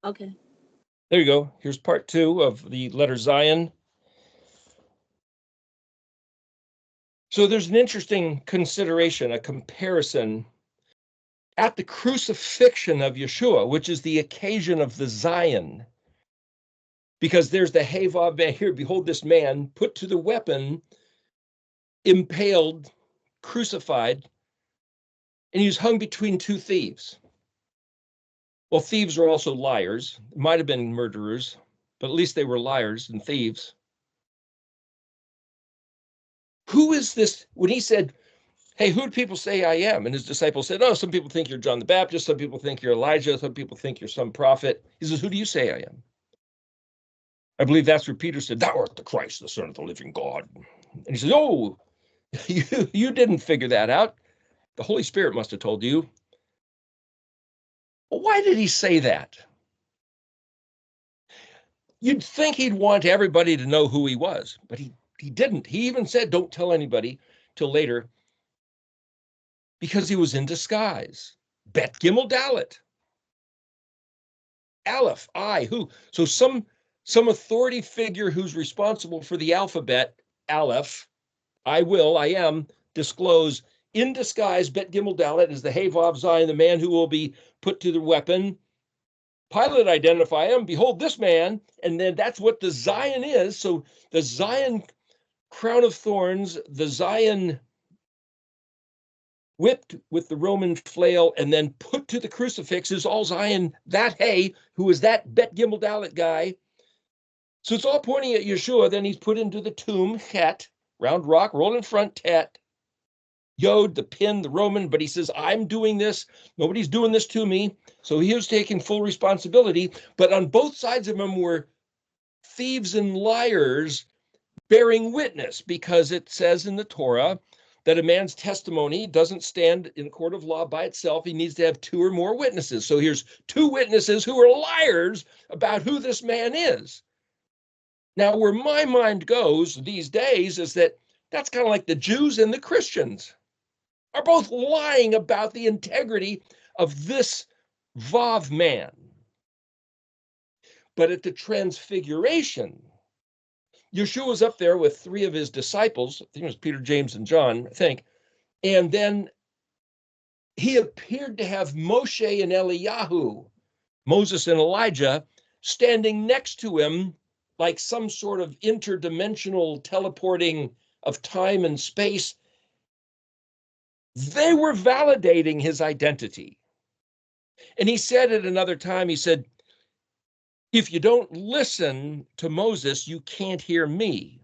Okay. There you go. Here's part 2 of the letter Zayin. So there's an interesting consideration, a comparison at the crucifixion of Yeshua, which is the occasion of the Zayin. Because there's the Hey Vav man here, behold this man put to the weapon, impaled, crucified, and he's hung between two thieves. Well, thieves are also liars. Might have been murderers, but at least they were liars and thieves. Who is this? When he said, hey, who do people say I am? And his disciples said, oh, some people think you're John the Baptist. Some people think you're Elijah. Some people think you're some prophet. He says, who do you say I am? I believe that's where Peter said, thou art the Christ, the Son of the living God. And he says, oh, you didn't figure that out. The Holy Spirit must have told you. Well, why did he say that? You'd think he'd want everybody to know who he was, but he didn't. He even said, don't tell anybody till later, because he was in disguise. Bet Gimel Dalet. Aleph, I, who? So some authority figure who's responsible for the alphabet, Aleph, I will, I am, disclose in disguise, Bet Gimel Dalet is the Hey Vav Zayin, the man who will be put to the weapon. Pilate identify him, behold this man, and then that's what the Zayin is. So the Zayin crown of thorns, the Zayin whipped with the Roman flail and then put to the crucifix is all Zayin, that Hey, who is that Bet Gimel Dalet guy. So it's all pointing at Yeshua. Then he's put into the tomb, Het, round rock, rolled in front, Tet, Yod, the pin, the Roman, but he says, I'm doing this. Nobody's doing this to me. So he was taking full responsibility. But on both sides of him were thieves and liars bearing witness, because it says in the Torah that a man's testimony doesn't stand in a court of law by itself. He needs to have 2 or more witnesses. So here's 2 witnesses who are liars about who this man is. Now, where my mind goes these days is that that's kind of like the Jews and the Christians are both lying about the integrity of this Vav man. But at the transfiguration, Yeshua was up there with 3 of his disciples. I think it was Peter, James, and John, I think. And then he appeared to have Moshe and Eliyahu, Moses and Elijah, standing next to him like some sort of interdimensional teleporting of time and space. They were validating his identity. And he said at another time, he said, if you don't listen to Moses, you can't hear me.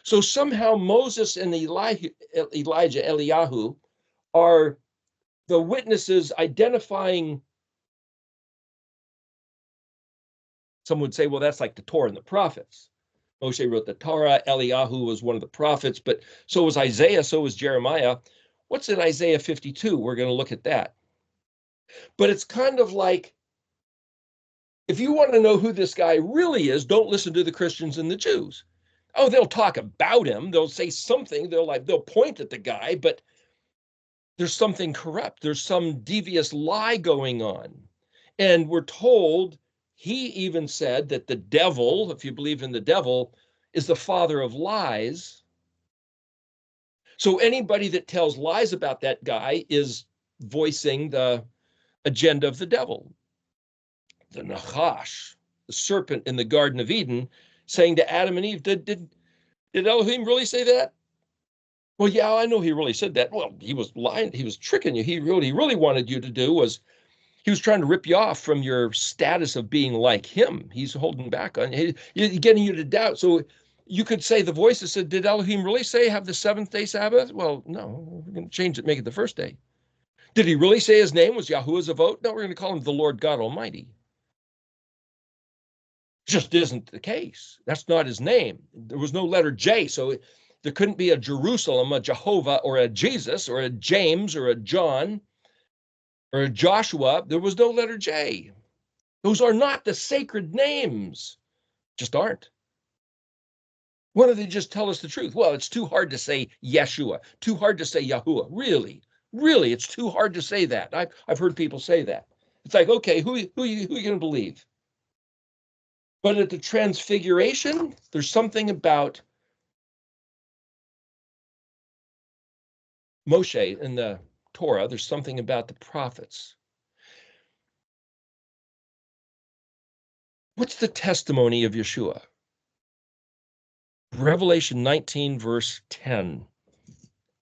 So somehow Moses and Elijah, Eliyahu, are the witnesses identifying. Some would say, well, that's like the Torah and the prophets. Moshe wrote the Torah, Eliyahu was one of the prophets, but so was Isaiah, so was Jeremiah. What's in Isaiah 52? We're going to look at that. But it's kind of like, if you want to know who this guy really is, don't listen to the Christians and the Jews. Oh, they'll talk about him. They'll say something. They'll point at the guy, but there's something corrupt. There's some devious lie going on. And we're told, he even said that the devil, if you believe in the devil, is the father of lies. So anybody that tells lies about that guy is voicing the agenda of the devil. The Nachash, the serpent in the Garden of Eden, saying to Adam and Eve, did Elohim really say that? Well, yeah, I know he really said that. Well, he was lying. He was tricking you. He really wanted you to do was, he was trying to rip you off from your status of being like him. He's holding back on you, getting you to doubt. So you could say the voices said, did Elohim really say have the 7th-day Sabbath? Well, no, we're going to change it, make it the 1st day. Did he really say his name was Yahuwah Zavot? No, we're going to call him the Lord God Almighty. Just isn't the case. That's not his name. There was no letter J, so there couldn't be a Jerusalem, a Jehovah, or a Jesus, or a James, or a John, or a Joshua. There was no letter J. Those are not the sacred names. Just aren't. Why don't they just tell us the truth? Well, it's too hard to say Yeshua, too hard to say Yahuwah. Really, it's too hard to say that. I've heard people say that. It's like, okay, who you going to believe? But at the Transfiguration, there's something about Moshe in the Torah. There's something about the prophets. What's the testimony of Yeshua? Revelation 19, verse 10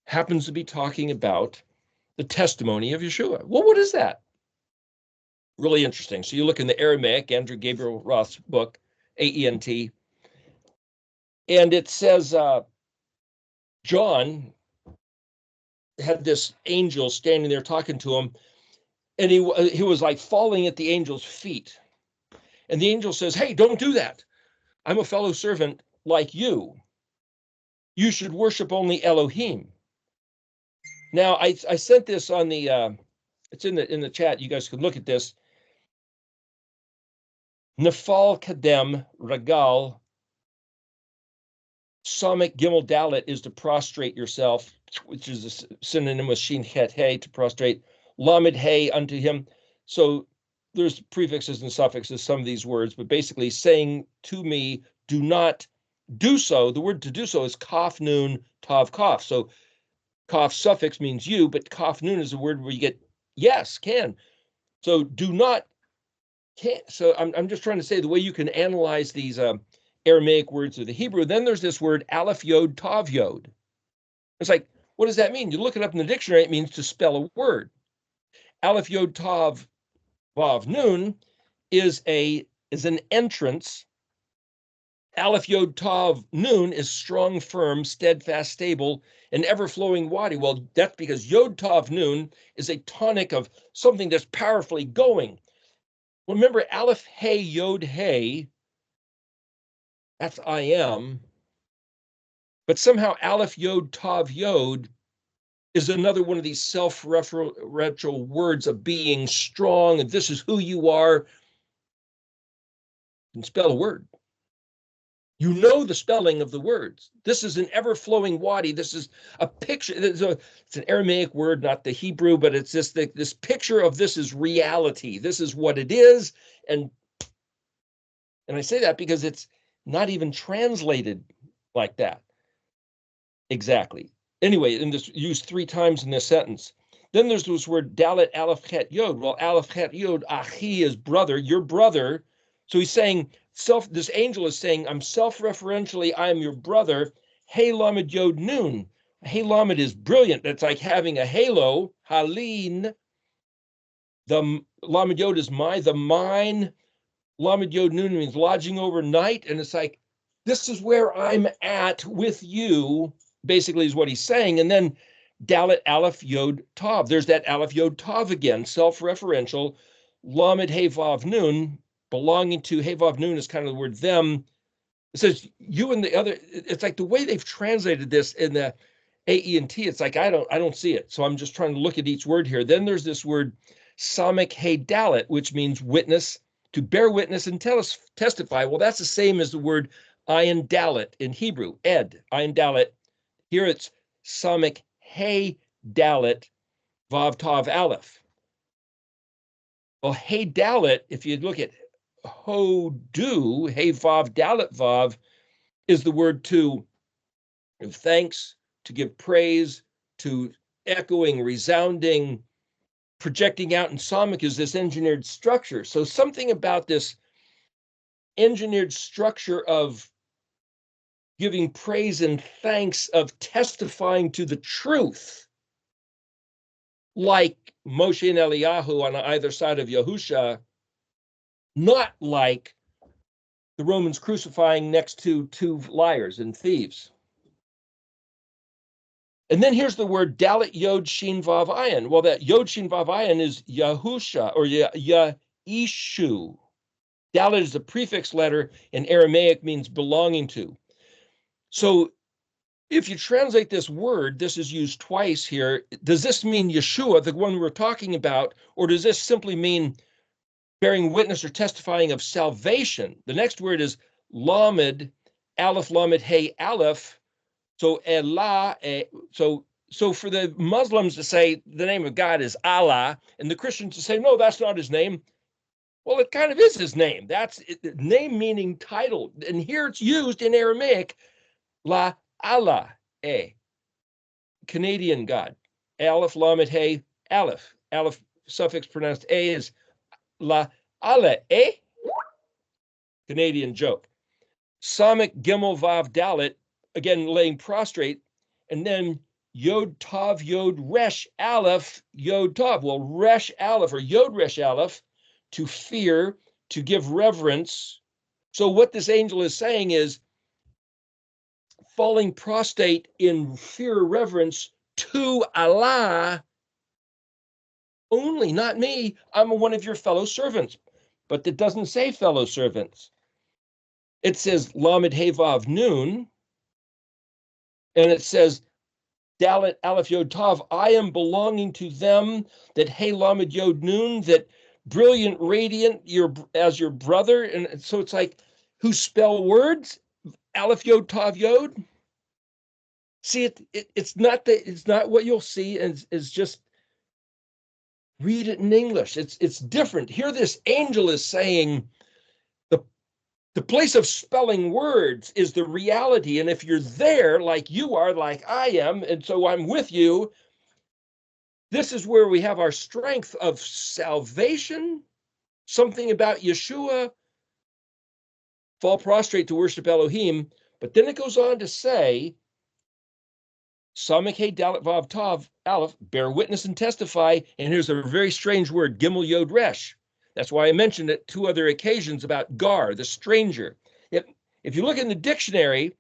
happens to be talking about the testimony of Yeshua. Well, what is that? Really interesting. So you look in the Aramaic, Andrew Gabriel Roth's book, AENT, and it says John had this angel standing there talking to him, and he was like falling at the angel's feet. And the angel says, hey, don't do that. I'm a fellow servant like you. You should worship only Elohim. Now, I sent this on the, it's in the chat. You guys could look at this. Nafal Kadem Ragal Samik Gimel Dalet is to prostrate yourself, which is a synonym with Shin Het He, to prostrate. Lamed He unto him. So there's prefixes and suffixes, some of these words, but basically saying to me, do not do so. The word to do so is kaf nun tav kaf. So kaf suffix means you, but kaf nun is a word where you get yes, can. So do not, can. So I'm just trying to say the way you can analyze these Aramaic words of the Hebrew. Then there's this word ALEF-TAV Yod. It's like, what does that mean? You look it up in the dictionary, it means to spell a word. ALEF-TAV Vav Nun is an entrance. ALEF-TAV Nun is strong, firm, steadfast, stable, and ever-flowing wadi. Well, that's because Yod-Tav Nun is a tonic of something that's powerfully going. Remember, Aleph Hey Yod Hey, that's I am. But somehow Aleph Yod Tav Yod is another one of these self-referential words of being strong, and this is who you are. And spell a word. You know the spelling of the words. This is an ever-flowing wadi. This is a picture. It's an Aramaic word, not the Hebrew, but it's just this picture of this is reality. This is what it is. And I say that because it's not even translated like that. Exactly. Anyway, and this used 3 times in this sentence. Then there's this word dalet aleph chet yod. Well, aleph chet yod, achi is brother, your brother. So he's saying, this angel is saying, I'm self-referentially, I am your brother. Hey lamed yod nun. Hey lamed is brilliant. That's like having a halo, halin. The lamed yod is the mine. Lamed yod nun means lodging overnight. And it's like, this is where I'm at with you, basically is what he's saying. And then dalet aleph yod tav. There's that aleph yod tav again, self-referential. Lamed hey vav nun, belonging to hey vav nun is kind of the word them. It says you and the other. It's like the way they've translated this in the AENT. It's like I don't see it. So I'm just trying to look at each word here. Then there's this word samik hey dalet, which means witness, to bear witness and testify. Well, that's the same as the word ayin dalet in Hebrew, ed, ayin dalet. Here it's samik hey dalet vav tav aleph. Well, hey dalet, if you look at hodu, hey vav dalet vav, is the word to give thanks, to give praise, to echoing, resounding, projecting out. And samik is this engineered structure. So something about this engineered structure of giving praise and thanks, of testifying to the truth, like Moshe and Eliyahu on either side of Yahusha, not like the Romans crucifying next to 2 liars and thieves. And then here's the word dalet yod shin vav ayin. Well, that yod shin vav ayin is Yahusha or Yishu. Dalet is a prefix letter in Aramaic, means belonging to. So if you translate this word, this is used twice here. Does this mean Yeshua, the one we're talking about, or does this simply mean bearing witness or testifying of salvation? The next word is lamed, aleph lamed hey aleph. So elah, so so for the Muslims to say the name of God is Allah, and the Christians to say, no, that's not his name. Well, it kind of is his name. That's it, name meaning title. And here it's used in Aramaic, La Allah, Canadian God. Aleph, Lamed, Hey, Aleph. Aleph suffix pronounced A is La Allah, Canadian joke. Samik, Gimel, Vav, Dalet, again laying prostrate, and then Yod, Tav, Yod, Resh, Aleph, Yod, Tav. Well, Resh, Aleph, or Yod, Resh, Aleph, to fear, to give reverence. So what this angel is saying is falling prostrate in fear, reverence to Allah only, not me. I'm one of your fellow servants. But it doesn't say fellow servants. It says Lamed Hey Vav Nun, and it says Dalet Aleph Yod Tav, I am belonging to them, that Hey Lamed Yod Nun, that brilliant, radiant, as your brother. And so it's like, who spell words? Aleph Yod Tav Yod. See, it's not what you'll see is just read it in English. It's different. Here this angel is saying the place of spelling words is the reality. And if you're there like you are, like I am, and so I'm with you, this is where we have our strength of salvation, something about Yeshua, fall prostrate to worship Elohim. But then it goes on to say, Samik Hey Dalet Vav Tav Aleph, bear witness and testify. And here's a very strange word, Gimel Yod Resh. That's why I mentioned it 2 other occasions about Gar, the stranger. If you look in the dictionary,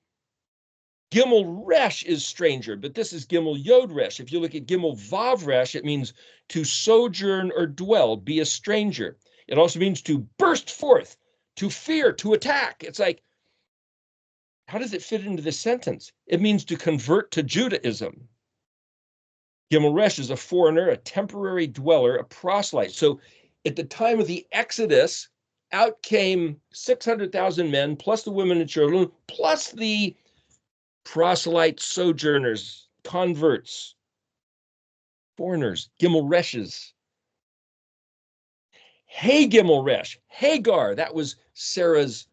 Gimel Resh is stranger, but this is Gimel Yod Resh. If you look at Gimel Vav Resh, it means to sojourn or dwell, be a stranger. It also means to burst forth, to fear, to attack. It's like, how does it fit into this sentence? It means to convert to Judaism. Gimel Resh is a foreigner, a temporary dweller, a proselyte. So at the time of the Exodus, out came 600,000 men, plus the women and children, plus the proselyte sojourners, converts, foreigners, Gimel Reshes. Hey Gimel Resh, Hagar, that was Sarah's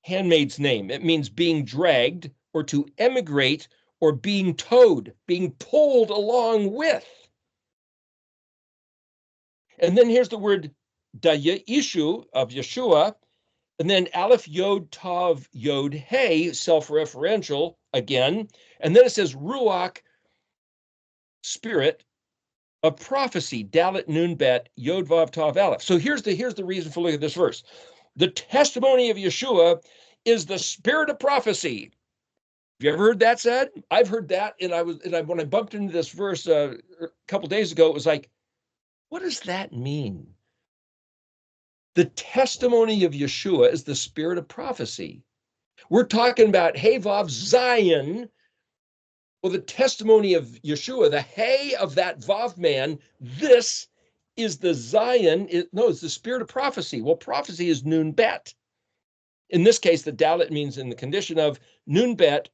handmaid's name. It means being dragged or to emigrate or being towed, being pulled along with. And then here's the word Dayishu of Yeshua, and then Aleph Yod Tav Yod Hey, self-referential again, and then it says Ruach, spirit of prophecy, Dalet Nun Bet Yod Vav Tav Aleph. So here's the reason for looking at this verse. The testimony of Yeshua is the spirit of prophecy. Have you ever heard that said? I've heard that, and when I bumped into this verse a couple days ago, it was like, what does that mean? The testimony of Yeshua is the spirit of prophecy. We're talking about Hey Vav ZAYIN. Well, the testimony of Yeshua, the Hey of that Vav man, this is the ZAYIN. It's the spirit of prophecy. Well, prophecy is Nun Bet. In this case, the Dalet means in the condition of Nun Bet,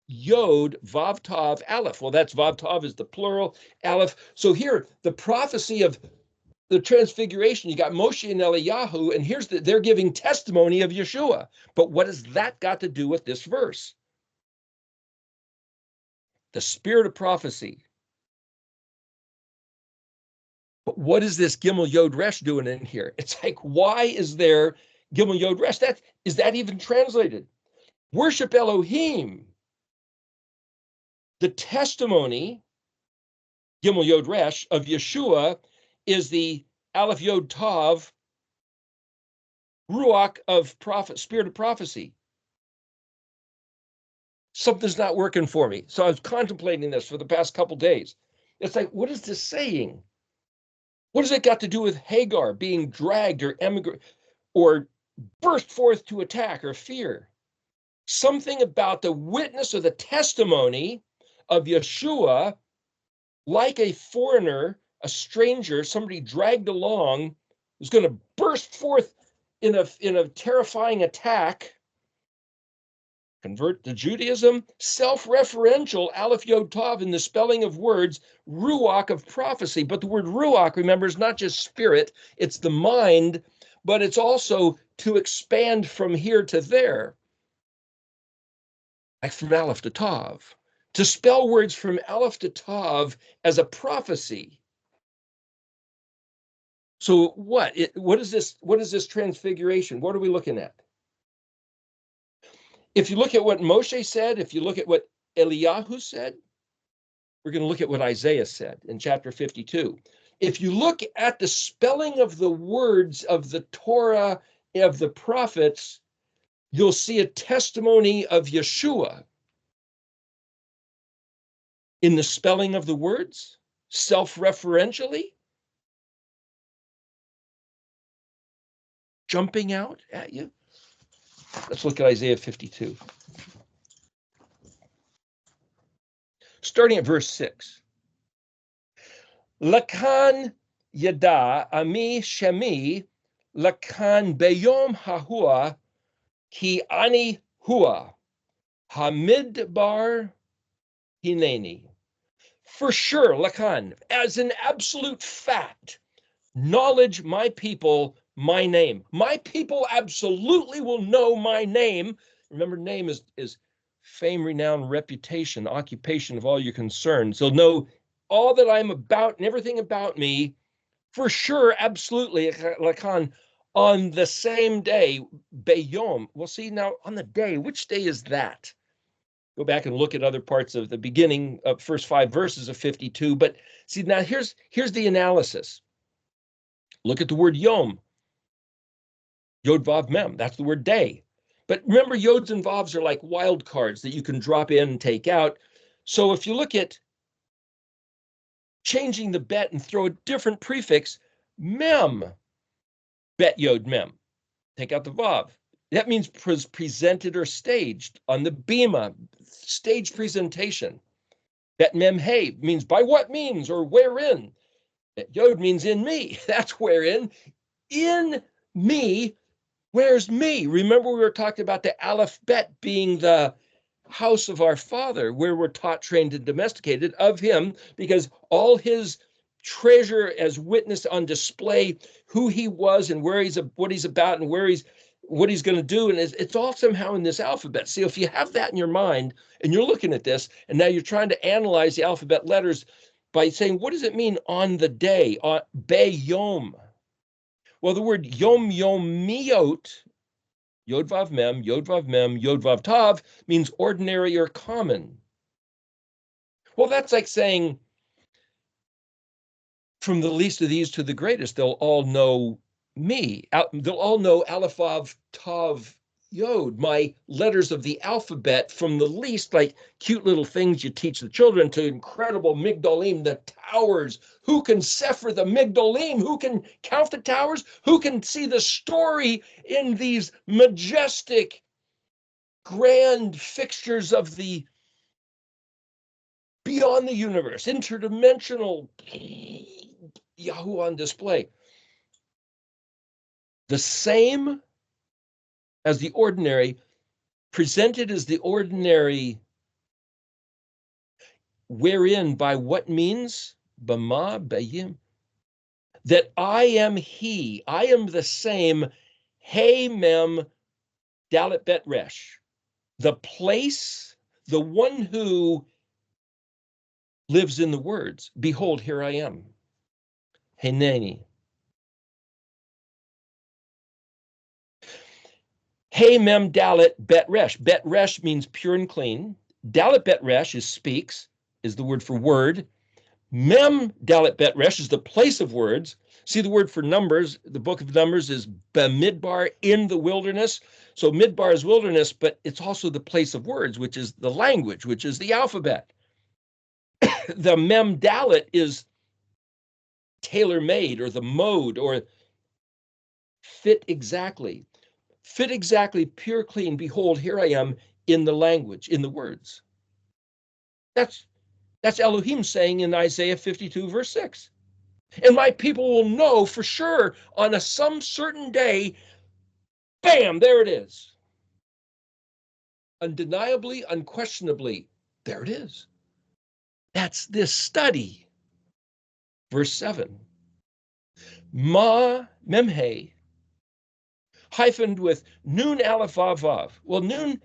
Yod, Vav Tav, Aleph. Well, that's Vav Tav is the plural, Aleph. So here, the prophecy of the transfiguration, you got Moshe and Eliyahu, and they're giving testimony of Yeshua. But what has that got to do with this verse? The spirit of prophecy. But what is this Gimel Yod Resh doing in here? It's like, why is there Gimel Yod Resh? Is that even translated? Worship Elohim. The testimony, Gimel Yod Resh, of Yeshua is the Aleph Yod Tav Ruach of spirit of prophecy. Something's not working for me. So I was contemplating this for the past couple days. It's like, what is this saying? What does it got to do with Hagar being dragged or emigrate or burst forth to attack or fear? Something about the witness or the testimony of Yeshua, like a foreigner, a stranger, somebody dragged along, is going to burst forth in a terrifying attack, convert to Judaism, self-referential ALEF-YOD-TAV in the spelling of words, ruach of prophecy. But the word ruach, remember, is not just spirit, it's the mind, but it's also to expand from here to there, like from Aleph to Tav. To spell words from Aleph to Tav as a prophecy. So what is this transfiguration? What are we looking at? If you look at what Moshe said, if you look at what Eliyahu said, we're going to look at what Isaiah said in chapter 52. If you look at the spelling of the words of the Torah, of the prophets, you'll see a testimony of Yeshua in the spelling of the words, self-referentially, jumping out at you. Let's look at Isaiah 52. Starting at verse 6. Lakan yada ami shemi lakan beyom hahua ki ani hua hamidbar hineni. For sure, lakan, as an absolute fact, knowledge my people, my name. My people absolutely will know my name. Remember, name is fame, renown, reputation, occupation of all your concerns. They'll know all that I'm about and everything about me, for sure, absolutely, lakan, on the same day, beyom. Well, see, now on the day, which day is that? Go back and look at other parts of the beginning of first 5 verses of 52. But see, now here's the analysis. Look at the word yom. Yod Vav Mem, that's the word day. But remember, yods and vavs are like wild cards that you can drop in and take out. So if you look at changing the bet and throw a different prefix, mem, bet yod mem, take out the vav. That means presented or staged on the bima, stage presentation. Bet mem hey means by what means or wherein. Bet yod means in me. That's wherein. In me. Where's me? Remember, we were talking about the ALEF-BEIT being the house of our Father, where we're taught, trained, and domesticated of him, because all his treasure as witness on display, who he was and where he's, what he's about and what he's going to do. And it's all somehow in this alphabet. See, if you have that in your mind and you're looking at this, and now you're trying to analyze the alphabet letters by saying, what does it mean on the day, on Beyom? Well, the word yom miot, yod vav mem, yod vav mem, yod vav tav, means ordinary or common. Well, that's like saying, from the least of these to the greatest, they'll all know me. They'll all know aleph, vav, tav, yod, my letters of the alphabet, from the least, like cute little things you teach the children, to incredible migdalim, the towers. Who can sefer the migdalim? Who can count the towers? Who can see the story in these majestic, grand fixtures of the beyond the universe, interdimensional Yahoo on display? The same as the ordinary, presented as the ordinary, wherein, by what means? Bama, bayim. That I am he, I am the same, hey mem, dalet bet resh. The place, the one who lives in the words. Behold, here I am. Hineni. Hey mem dalet bet resh. Bet resh means pure and clean. Dalet bet resh is speaks, is the word for word. Mem dalet bet resh is the place of words. See, the word for numbers, the book of Numbers is bemidbar, in the wilderness. So midbar is wilderness, but it's also the place of words, which is the language, which is the alphabet. The mem dalet is tailor-made, or the mode, or fit exactly. Fit exactly, pure, clean. Behold, here I am in the language, in the words. That's Elohim saying in Isaiah 52, verse 6. And my people will know for sure on some certain day, bam, there it is. undeniably, unquestionably. There it is. That's this study. Verse 7. Ma memhe, hyphened with nun aleph vav vav. Well, nun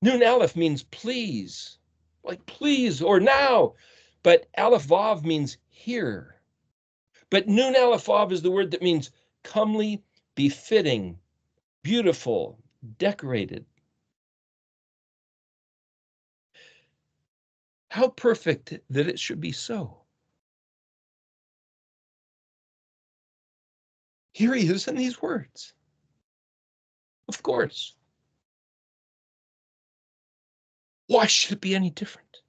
aleph means please, like please or now, but aleph vav means here. But nun aleph vav is the word that means comely, befitting, beautiful, decorated. How perfect that it should be so. Here he is in these words. Of course. Why should it be any different?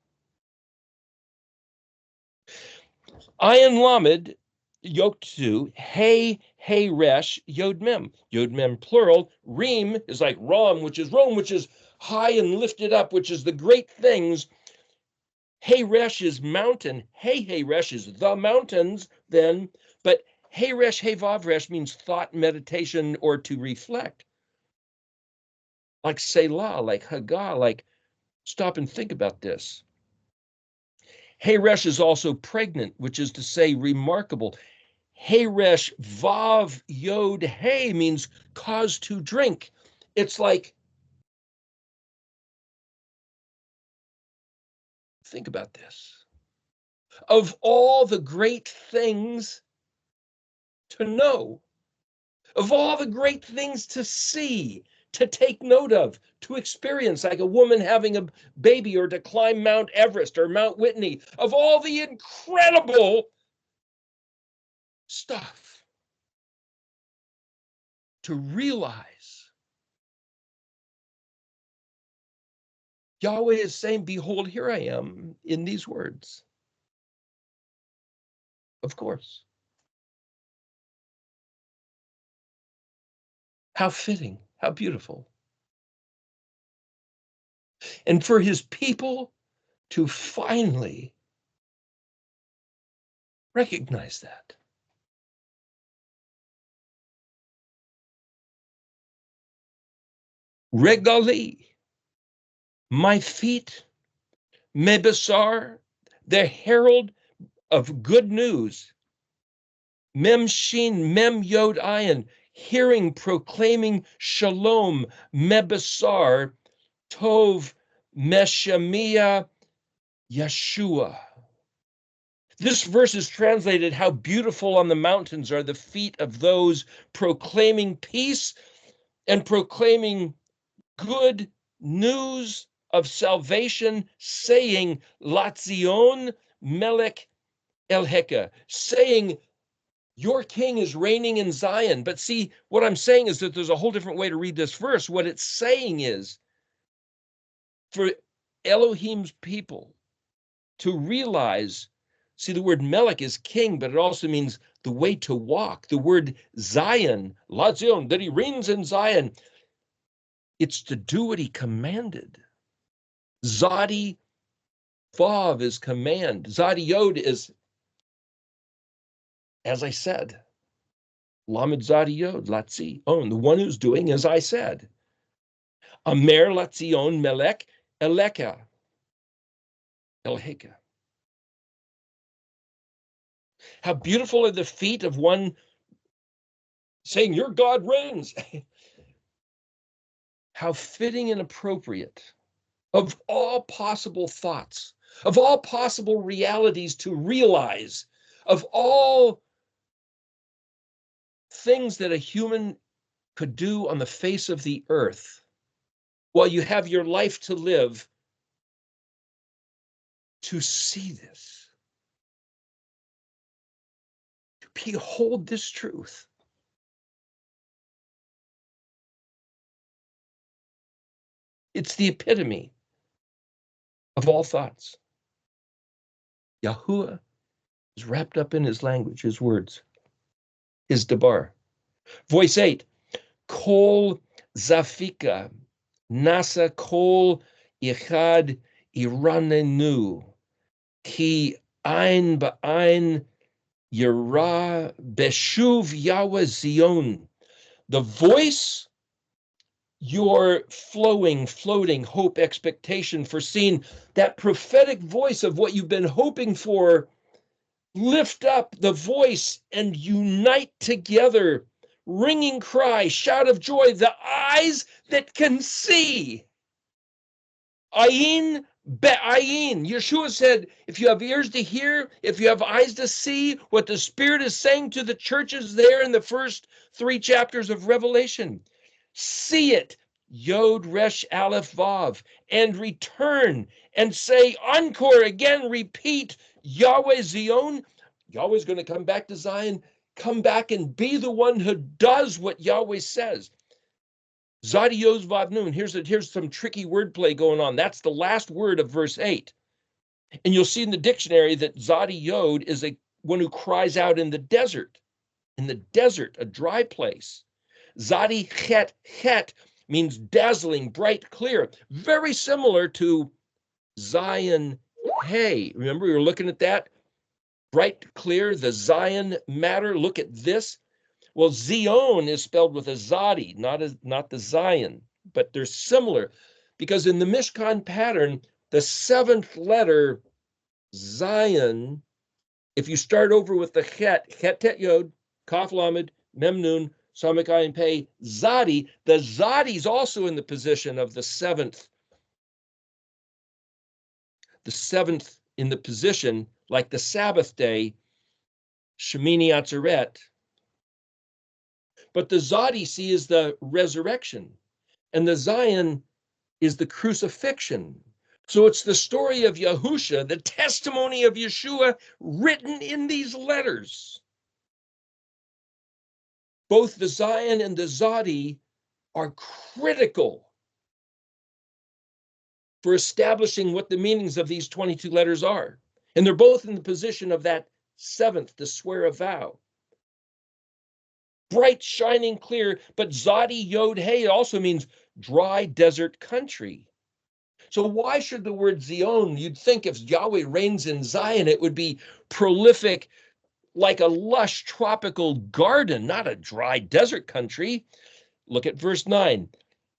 Ayin Lamed, yoked to, hey resh, yod mem. Yod mem plural. Reem is like Ram, which is Rome, which is high and lifted up, which is the great things. Hey resh is mountain. Hey resh is the mountains, then. But hey resh, hey vav resh means thought, meditation, or to reflect. Like Selah, like Haggah, like stop and think about this. Heresh is also pregnant, which is to say remarkable. Heresh vav yod hey means cause to drink. It's like, think about this. Of all the great things to know, of all the great things to see, to take note of, to experience, like a woman having a baby, or to climb Mount Everest or Mount Whitney, of all the incredible stuff, to realize Yahweh is saying, behold, here I am in these words. Of course. How fitting, how beautiful. And for his people to finally recognize that. Regali, my feet, mebasar, the herald of good news. Mem shin, mem yod ayin, hearing, proclaiming shalom, mebasar, tov, meshamiah, Yeshua. This verse is translated, how beautiful on the mountains are the feet of those proclaiming peace and proclaiming good news of salvation, saying, Latzion Melech Elheka, saying, your king is reigning in Zion. But see, what I'm saying is that there's a whole different way to read this verse. What it's saying is, for Elohim's people to realize, see, the word Melech is king, but it also means the way to walk. The word Zion, Latzion, that he reigns in Zion, it's to do what he commanded. Zadi Vav is command. Zadi Yod is, as I said, Lamed Zadi Yod, Latzion, the one who's doing as I said. Amer Latzion Melech Eleka, Elheka. How beautiful are the feet of one saying, your God reigns. How fitting and appropriate, of all possible thoughts, of all possible realities to realize, of all things that a human could do on the face of the earth while you have your life to live, to see this, to behold this truth. It's the epitome of all thoughts. Yahuwah is wrapped up in his language, his words, his dabar. Voice 8, Kol Zafika, Nasa Kol Ichad Iranenu, Ki Ein Ba'ain Yera Beshuv Yahweh Zion. The voice your flowing, floating hope, expectation, foreseeing, that prophetic voice of what you've been hoping for. Lift up the voice and unite together. Ringing cry, shout of joy, the eyes that can see. Ayin be'ayin. Yeshua said, if you have ears to hear, if you have eyes to see, what the Spirit is saying to the churches there in the first 3 chapters of Revelation. See it, Yod Resh Aleph Vav, and return and say encore again, repeat, Yahweh Zion. Yahweh's going to come back to Zion, come back and be the one who does what Yahweh says. Zadi Yod Vav Nun. Here's some tricky wordplay going on. That's the last word of verse 8. And you'll see in the dictionary that Zadi Yod is one who cries out in the desert, a dry place. Zadi Het means dazzling, bright, clear. Very similar to Zayin Hey. Remember, we were looking at that? Bright, clear, the Zion matter. Look at this. Well, Zion is spelled with a Zadi, not the Zion, but they're similar because in the Mishkan pattern, the 7th letter, Zion, if you start over with the Het Tet Yod, Kaf Lamed, Mem Nun, Samek Ayin Pei, Zadi, the Zadi is also in the position of the 7th. The 7th in the position, like the Sabbath day, Shemini Atzeret. But the Zadi, see, is the resurrection, and the Zion is the crucifixion. So it's the story of Yahusha, the testimony of Yeshua written in these letters. Both the Zion and the Zadi are critical for establishing what the meanings of these 22 letters are. And they're both in the position of that 7th, to swear a vow. Bright, shining, clear, but Zadi Yod Hey also means dry desert country. So why should the word Zion, you'd think if Yahweh reigns in Zion, it would be prolific like a lush tropical garden, not a dry desert country. Look at verse 9.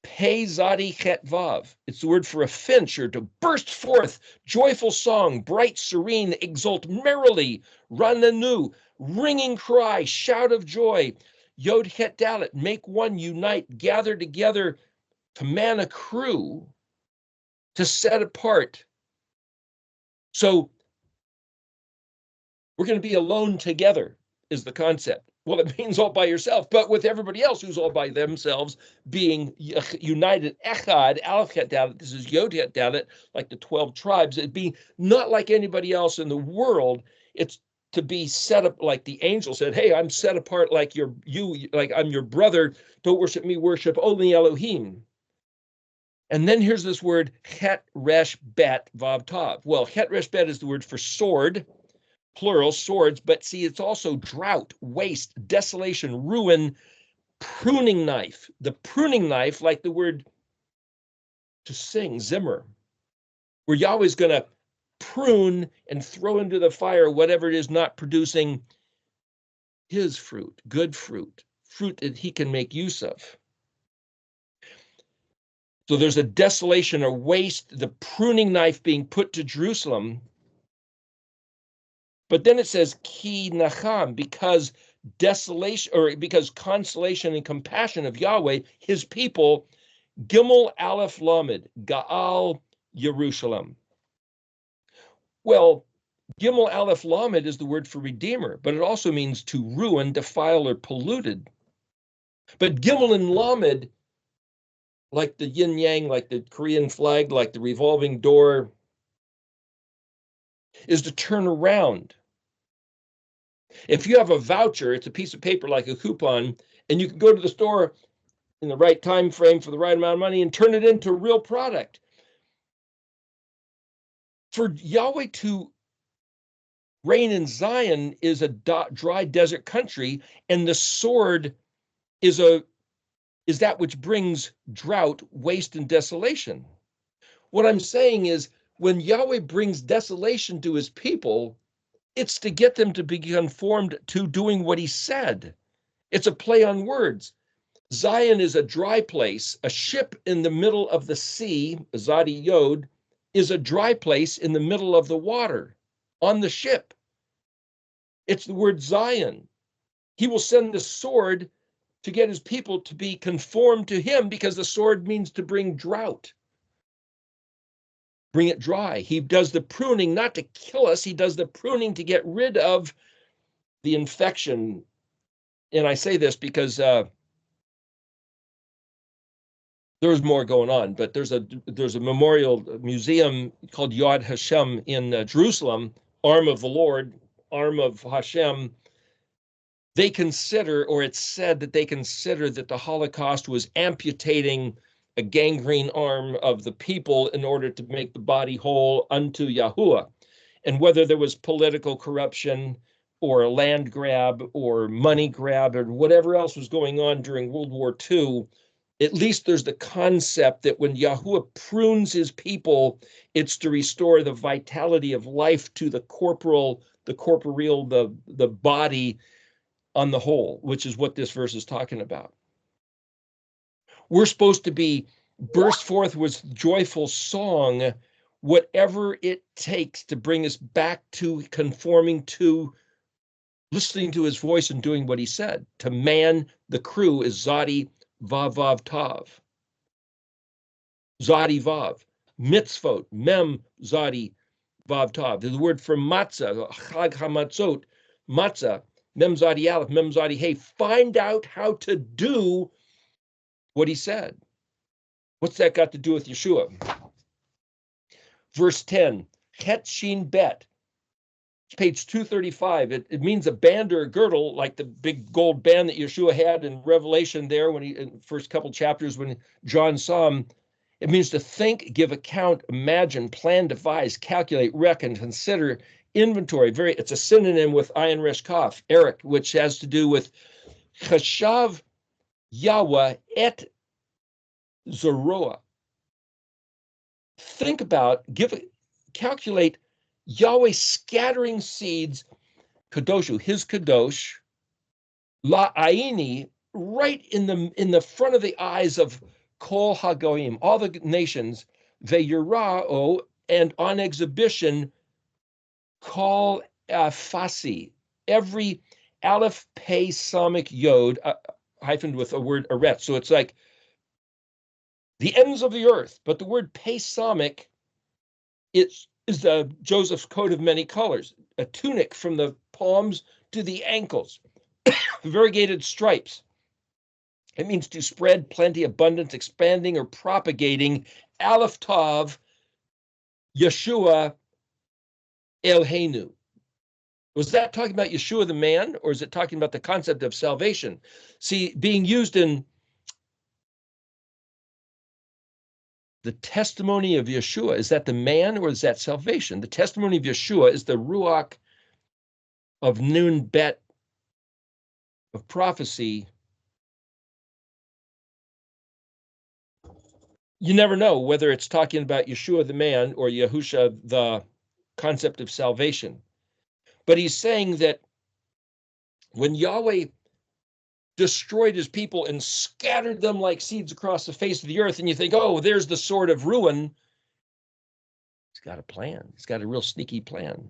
Pei Zadi Chet Vav. It's the word for a finch, or to burst forth, joyful song, bright, serene, exult merrily, rananu, ringing cry, shout of joy. Yod Het Dalet, make one, unite, gather together, to man a crew, to set apart. So we're going to be alone together is the concept. Well, it means all by yourself, but with everybody else who's all by themselves, being united. Echad, Aleph Het Dalet, this is Yod Het Dalet, like the 12 tribes. It'd be not like anybody else in the world. It's to be set up like the angel said, hey, I'm set apart like like I'm your brother. Don't worship me, worship only Elohim. And then here's this word, Het Resh Bet Vav Tav. Well, Het Resh Bet is the word for sword, plural, swords, but see, it's also drought, waste, desolation, ruin, pruning knife. The pruning knife, like the word to sing, Zimmer, where Yahweh's going to prune and throw into the fire whatever it is not producing his fruit, good fruit, fruit that he can make use of. So there's a desolation or waste, the pruning knife being put to Jerusalem. But then it says, Ki Nacham, because desolation, or because consolation and compassion of Yahweh, his people, Gimel Aleph Lamed, Gaal Yerushalayim. Well, Gimel Aleph Lamed is the word for redeemer, but it also means to ruin, defile, or polluted. But Gimel and Lamed, like the yin yang, like the Korean flag, like the revolving door, is to turn around. If you have a voucher, it's a piece of paper like a coupon, and you can go to the store in the right time frame for the right amount of money and turn it into a real product. For Yahweh to reign in Zion is a dry desert country, and the sword is that which brings drought, waste, and desolation. What I'm saying is, when Yahweh brings desolation to his people, it's to get them to be conformed to doing what he said. It's a play on words. Zion is a dry place. A ship in the middle of the sea, Zadi Yod, is a dry place in the middle of the water on the ship. It's the word Zion. He will send the sword to get his people to be conformed to him, because the sword means to bring drought, bring it dry. He does the pruning not to kill us. He does the pruning to get rid of the infection. And I say this because there's more going on, but there's a memorial museum called Yad Hashem in Jerusalem, arm of the Lord, arm of Hashem. They consider, or it's said that they consider, that the Holocaust was amputating a gangrene arm of the people in order to make the body whole unto Yahuwah. And whether there was political corruption or a land grab or money grab or whatever else was going on during World War II, at least there's the concept that when Yahuwah prunes his people, it's to restore the vitality of life to the corporeal, the body on the whole, which is what this verse is talking about. We're supposed to be burst forth with joyful song, whatever it takes to bring us back to conforming to listening to his voice and doing what he said. To man, the crew is Zadi Vav Tav. Zadi Vav. Mitzvot, Mem Zadi Vav Tav. The word for matzah, Chag HaMatzot, matzah, Mem Zadi Aleph, Mem Zadi Hey. Find out how to do what he said. What's that got to do with Yeshua? Verse 10, Het Shin Bet. Page 235. It means a band or a girdle, like the big gold band that Yeshua had in Revelation there when he, in the first couple chapters when John saw him. It means to think, give account, imagine, plan, devise, calculate, reckon, consider, inventory. It's a synonym with ayin resh kaf, erik, which has to do with chashav Yahweh et Zoroah. Think about, calculate Yahweh scattering seeds, kadoshu, his kadosh, la'aini, right in the front of the eyes of kol hagoyim, all the nations, ve'yura'o, and on exhibition, kol fasi, every aleph, pei, samic, yod, hyphened with a word aret. So it's like the ends of the earth, but the word pei, samic, is the Joseph's coat of many colors, a tunic from the palms to the ankles, variegated stripes. It means to spread plenty, abundance, expanding, or propagating. ALEF-TAV, Yeshua Eloheinu. Was that talking about Yeshua the man, or is it talking about the concept of salvation? See, being used in the testimony of Yeshua, is that the man or is that salvation? The testimony of Yeshua is the ruach of Nun Bet, of prophecy. You never know whether it's talking about Yeshua the man or Yahusha, the concept of salvation. But he's saying that when Yahweh destroyed his people and scattered them like seeds across the face of the earth, and you think, oh, there's the sword of ruin, he's got a plan. He's got a real sneaky plan.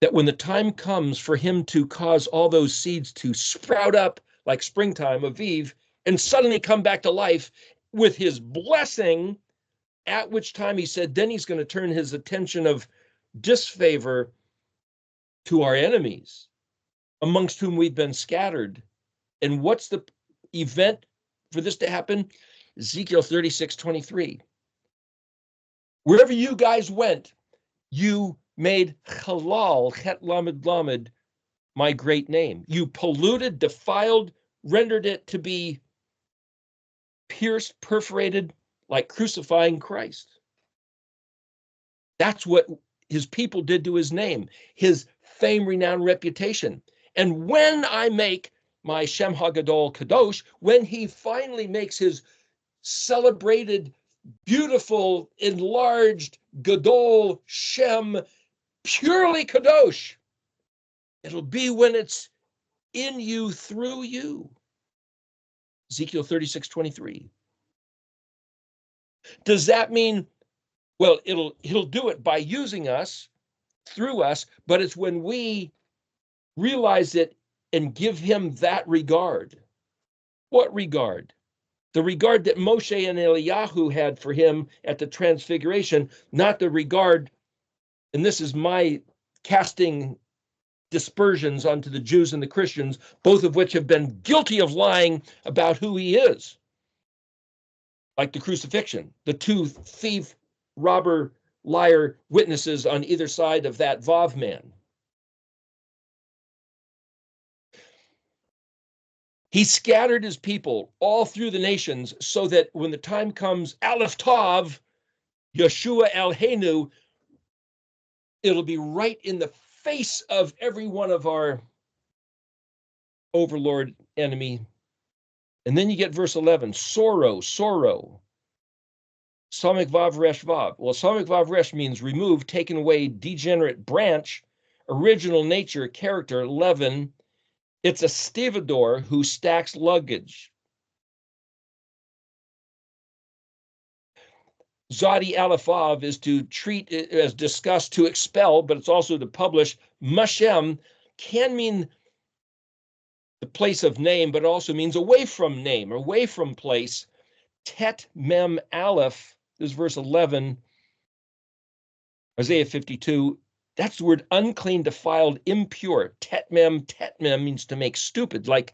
That when the time comes for him to cause all those seeds to sprout up like springtime, Aviv, and suddenly come back to life with his blessing, at which time he said, then he's going to turn his attention of disfavor to our enemies, amongst whom we've been scattered. And what's the event for this to happen? Ezekiel 36:23. Wherever you guys went, you made halal, chet lamed lamed, my great name. You polluted, defiled, rendered it to be pierced, perforated, like crucifying Christ. That's what his people did to his name, his fame, renown, reputation. And when I make my Shem HaGadol Kadosh, when he finally makes his celebrated, beautiful, enlarged Gadol Shem purely Kadosh, it'll be when it's in you, through you. Ezekiel 36:23. Does that mean, well, he'll do it by using us, through us, but it's when we realize it and give him that regard. What regard? The regard that Moshe and Eliyahu had for him at the transfiguration, not the regard, and this is my casting dispersions onto the Jews and the Christians, both of which have been guilty of lying about who he is. Like the crucifixion, the two thief, robber, liar witnesses on either side of that Vav man. He scattered his people all through the nations so that when the time comes, ALEF-TAV, Yeshua Eloheinu, it'll be right in the face of every one of our overlord enemy. And then you get verse 11, sorrow. Samik Vav Resh Vav. Well, Samik Vav Resh means remove, taken away, degenerate branch, original nature, character, leaven. It's a stevedore who stacks luggage. Zadi ALEF-TAV is to treat, as discussed, to expel, but it's also to publish. Mashem can mean the place of name, but it also means away from name, away from place. Tet Mem Aleph, this is verse 11, Isaiah 52. That's the word unclean, defiled, impure. Tet Mem means to make stupid, like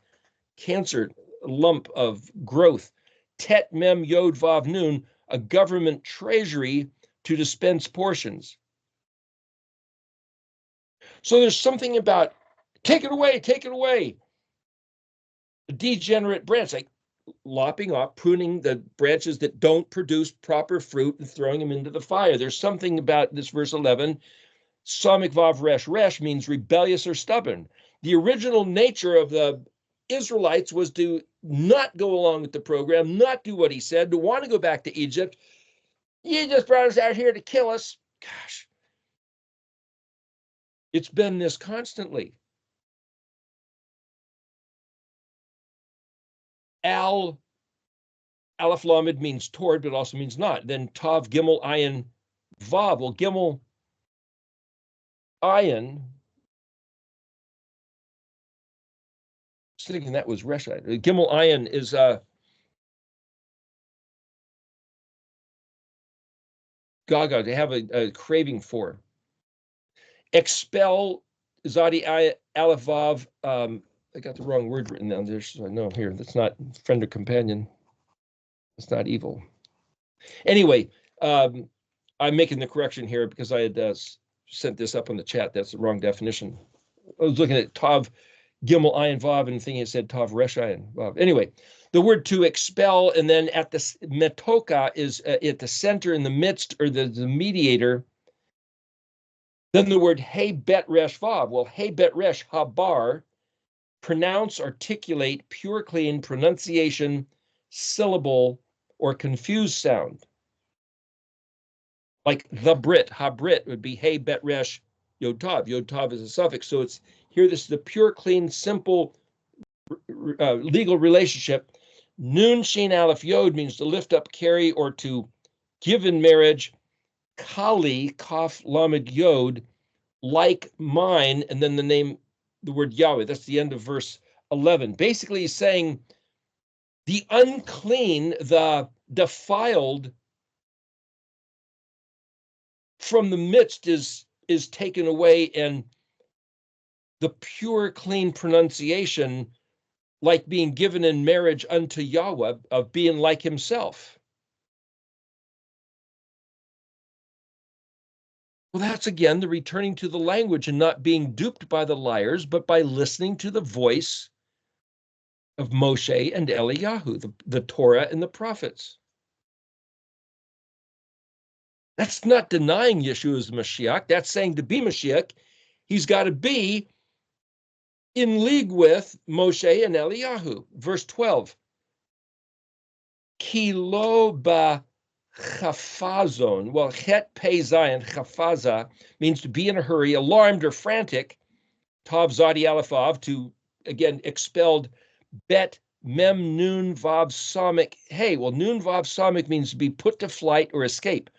cancer, lump of growth. Tet Mem Yod Vav Nun, a government treasury to dispense portions. So there's something about, take it away. A degenerate branch, like lopping off, pruning the branches that don't produce proper fruit and throwing them into the fire. There's something about this verse 11. Samik Vav Resh. Resh means rebellious or stubborn. The original nature of the Israelites was to not go along with the program, not do what he said, to want to go back to Egypt. You just brought us out here to kill us. Gosh, it's been this constantly. Aleph Lamed means toward, but also means not. Then Tav Gimel Ayin Vav. Well, Gimel Ayin, thinking that was Resh. Gimel Ayin is gaga, to have a craving for. Expel, Zadi ALEF-VAV. I got the wrong word written down there, so I know here. That's not friend or companion. It's not evil. Anyway, I'm making the correction here because I had sent this up on the chat. That's the wrong definition. I was looking at Tav Gimel Ayin Vav and thinking it said Tav Resh Ayin Vav. Anyway, the word to expel, and then at the metoka is at the center, in the midst, or the mediator. Then the word Hey Bet Resh Vav. Well, Hey Bet Resh Habar, pronounce, articulate, pure, clean, pronunciation, syllable, or confused sound. Like the Brit, Habrit would be Hey Bet Resh Yod-Tav. Yod-Tav is a suffix. So it's here, this is the pure, clean, simple legal relationship. Nun Shin Aleph Yod means to lift up, carry, or to give in marriage. Kali, Kaf Lamed Yod, like mine, and then the word Yahweh. That's the end of verse 11. Basically, he's saying the unclean, the defiled from the midst is taken away, and the pure, clean pronunciation, like being given in marriage unto Yahweh, of being like himself. Well, that's again the returning to the language and not being duped by the liars, but by listening to the voice of Moshe and Eliyahu, the Torah and the prophets. That's not denying Yeshua is the Mashiach. That's saying to be Mashiach, he's got to be in league with Moshe and Eliyahu. Verse 12. Ki lo ba chafazon. Well, chet pei zayin, chafaza, means to be in a hurry, alarmed or frantic. Tav Zadi ALEF-VAV, to, again, expelled. Bet Mem Nun Vav Samik Hey. Well, Nun Vav Samik means to be put to flight or escape.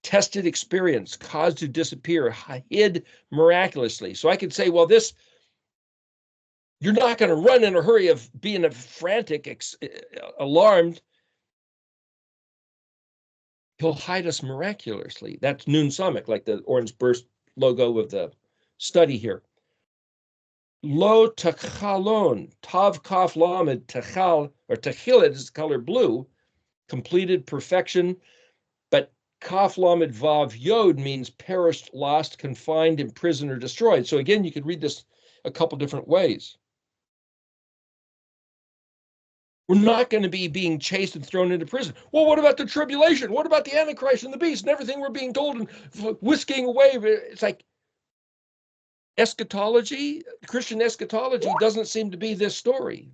Tested experience, caused to disappear, hid miraculously. So I could say, well, this, you're not going to run in a hurry of being frantic, alarmed. He'll hide us miraculously. That's Nun Samik, like the orange burst logo of the study here. Lo Tachalon, Tav Kaf Lamed Tachal, or Tehillim is the color blue, completed perfection, but Kaf Lamed Vav Yod means perished, lost, confined, imprisoned, or destroyed. So again, you could read this a couple different ways. We're not going to be being chased and thrown into prison. Well, what about the tribulation? What about the Antichrist and the beast and everything we're being told and whisking away? It's like eschatology, Christian eschatology doesn't seem to be this story.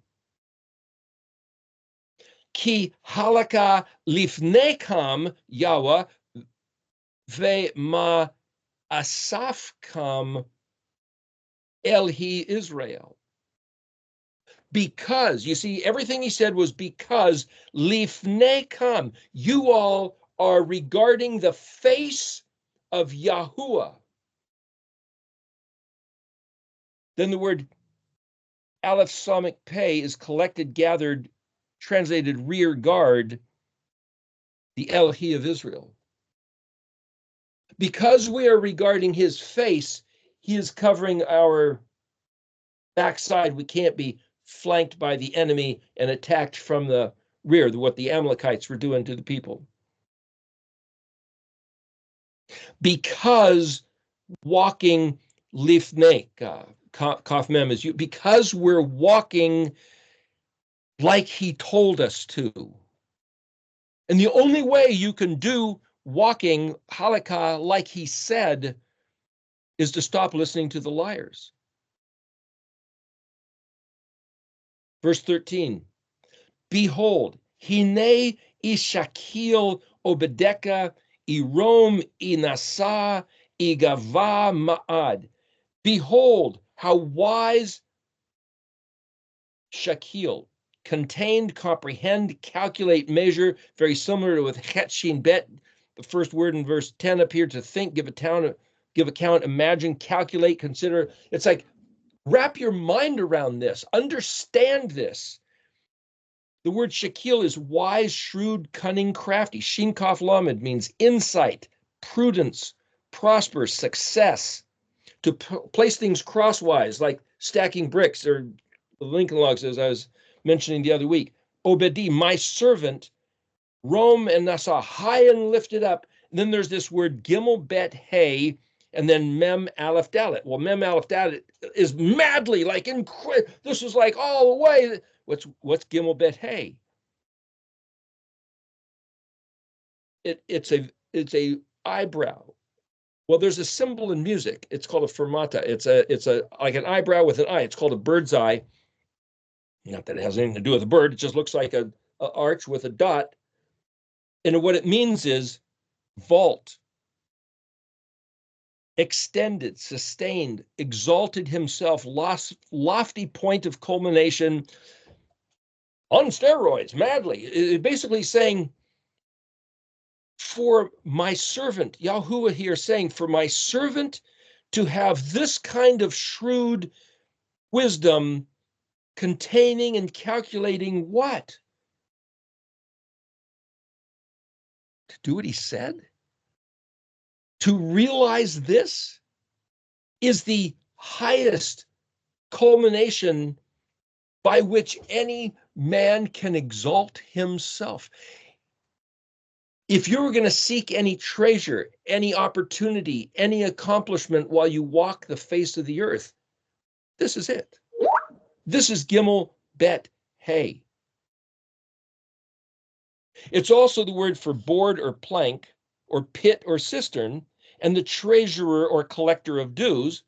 Ki halaka lifnekam Yahweh ve ma asafkam elhi Israel. Because, you see, everything he said was because lifnekam, you all are regarding the face of Yahuwah. Then the word Aleph Samik Pei is collected, gathered, translated rear guard, the Elhi of Israel. Because we are regarding his face, he is covering our backside. We can't be flanked by the enemy and attacked from the rear, what the Amalekites were doing to the people. Because walking lifnei, kaf mem is you, because we're walking like he told us to. And the only way you can do walking halakha like he said is to stop listening to the liars. Verse 13, behold, hine ishakil obedeka irom inasa igava ma'ad. Behold, how wise Shakil, contained, comprehend, calculate, measure, very similar to with Het Shin Bet. The first word in verse 10 appeared to think, give account, imagine, calculate, consider. It's like, wrap your mind around this, understand this. The word Shakil is wise, shrewd, cunning, crafty. Shin Kaf Lamed means insight, prudence, prosperous, success. To place things crosswise, like stacking bricks, or the Lincoln Logs, as I was mentioning the other week. Obedi, my servant, Rome and Nassau, high and lifted up. And then there's this word Gimel Bet Hey, and then Mem Aleph Dalet. Well, Mem Aleph Dalet is madly, like, this is like all the way. What's Gimel Bet Hey? It's a eyebrow. Well, there's a symbol in music. It's called a fermata. It's a like an eyebrow with an eye. It's called a bird's eye. Not that it has anything to do with a bird. It just looks like a arch with a dot. And what it means is vault, extended, sustained, exalted himself, lofty point of culmination on steroids, madly. It basically saying, for my servant, Yahuwah here saying, for my servant to have this kind of shrewd wisdom, containing and calculating what? To do what he said? To realize this is the highest culmination by which any man can exalt himself. If you were going to seek any treasure, any opportunity, any accomplishment while you walk the face of the earth, this is it. This is Gimel Bet Hey. It's also the word for board or plank, or pit or cistern, and the treasurer or collector of dues.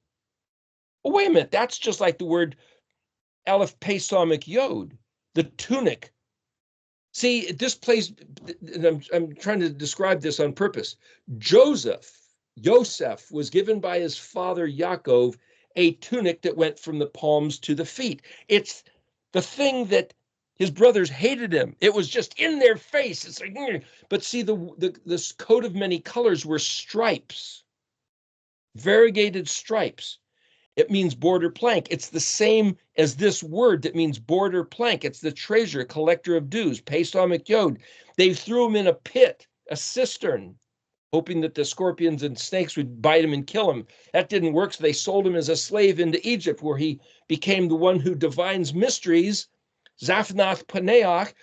Oh, wait a minute, that's just like the word ALEF-BEIT Yod, the tunic. See, this place, I'm trying to describe this on purpose. Joseph was given by his father Yaakov a tunic that went from the palms to the feet. It's the thing that His brothers hated him. It was just in their face. It's like, but see, this coat of many colors were stripes, variegated stripes. It means border plank. It's the same as this word that means border plank. It's the treasurer, collector of dues, Pesach Yod. They threw him in a pit, a cistern, hoping that the scorpions and snakes would bite him and kill him. That didn't work, so they sold him as a slave into Egypt, where he became the one who divines mysteries, Zaphnath Paneach.